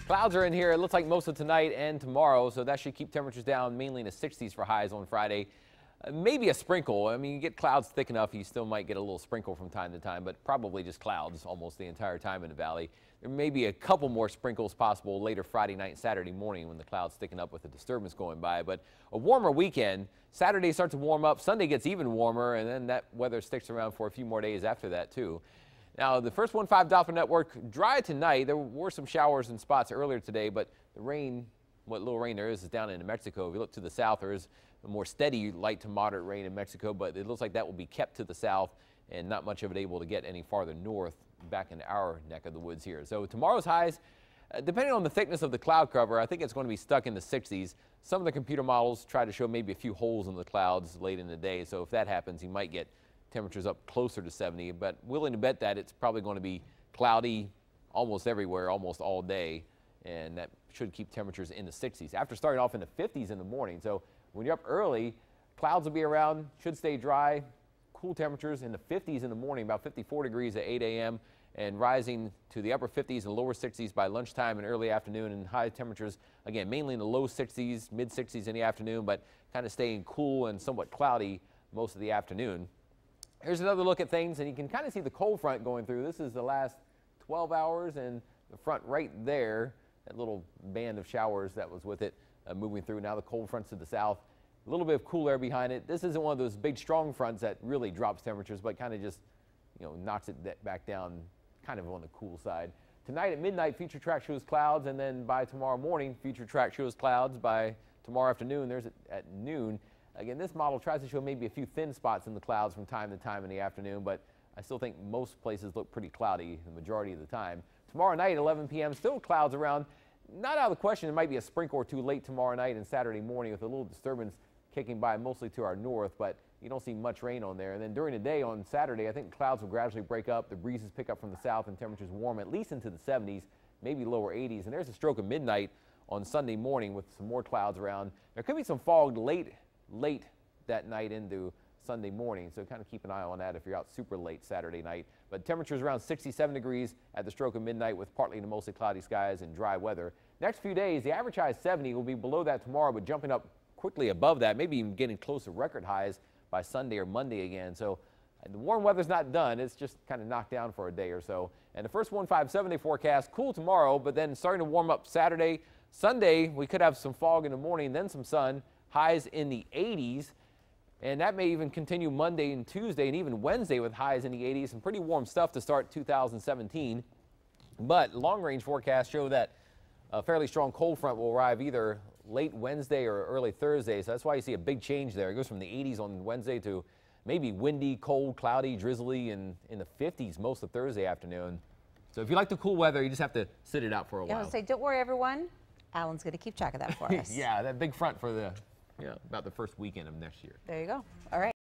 Clouds are in here. It looks like most of tonight and tomorrow, so that should keep temperatures down mainly in the 60s for highs on Friday. Maybe a sprinkle. I mean, you get clouds thick enough, you still might get a little sprinkle from time to time, but probably just clouds almost the entire time in the valley. There may be a couple more sprinkles possible later Friday night, Saturday morning when the clouds thicken up with the disturbance going by. But a warmer weekend. Saturday starts to warm up. Sunday gets even warmer, and then that weather sticks around for a few more days after that, too. Now, the First 1-5 Doppler network, dry tonight. There were some showers in spots earlier today, but the rain, what little rain there is down in New Mexico. If you look to the south, there is a more steady light to moderate rain in Mexico, but it looks like that will be kept to the south and not much of it able to get any farther north back in our neck of the woods here. So tomorrow's highs, depending on the thickness of the cloud cover, I think it's going to be stuck in the 60s. Some of the computer models try to show maybe a few holes in the clouds late in the day, so if that happens, you might get temperatures up closer to 70, but willing to bet that it's probably going to be cloudy almost everywhere, almost all day, and that should keep temperatures in the 60s. After starting off in the 50s in the morning, so when you're up early, clouds will be around, should stay dry, cool temperatures in the 50s in the morning, about 54 degrees at 8 a.m., and rising to the upper 50s and lower 60s by lunchtime and early afternoon, and high temperatures, again, mainly in the low 60s, mid 60s in the afternoon, but kind of staying cool and somewhat cloudy most of the afternoon. Here's another look at things, and you can kind of see the cold front going through. This is the last 12 hours, and the front right there, that little band of showers that was with it moving through. Now the cold front's to the south. A little bit of cool air behind it. This isn't one of those big, strong fronts that really drops temperatures, but kind of just, knocks it back down kind of on the cool side. Tonight at midnight, future track shows clouds, and then by tomorrow morning, future track shows clouds. By tomorrow afternoon, there's at noon. Again, this model tries to show maybe a few thin spots in the clouds from time to time in the afternoon, but I still think most places look pretty cloudy the majority of the time. Tomorrow night, 11 p.m., still clouds around. Not out of the question, there might be a sprinkle or two late tomorrow night and Saturday morning with a little disturbance kicking by mostly to our north, but you don't see much rain on there. And then during the day on Saturday, I think clouds will gradually break up. The breezes pick up from the south and temperatures warm at least into the 70s, maybe lower 80s. And there's a stroke of midnight on Sunday morning with some more clouds around. There could be some fog late that night into Sunday morning, so kind of keep an eye on that if you're out super late Saturday night. But temperatures around 67 degrees at the stroke of midnight with partly to mostly cloudy skies and dry weather. Next few days, the average high is 70. Will be below that tomorrow, but jumping up quickly above that, maybe even getting close to record highs by Sunday or Monday again. So the warm weather's not done. It's just kind of knocked down for a day or so. And the First 1-5 7-day forecast, cool tomorrow, but then starting to warm up Saturday. Sunday, we could have some fog in the morning, then some sun, highs in the 80s. And that may even continue Monday and Tuesday and even Wednesday with highs in the 80s. Some pretty warm stuff to start 2017. But long-range forecasts show that a fairly strong cold front will arrive either late Wednesday or early Thursday. So that's why you see a big change there. It goes from the 80s on Wednesday to maybe windy, cold, cloudy, drizzly, and in the 50s most of Thursday afternoon. So if you like the cool weather, you just have to sit it out for a while. I was say, don't worry, everyone. Alan's going to keep track of that for us. Yeah, that big front for the about the first weekend of next year. There you go. All right.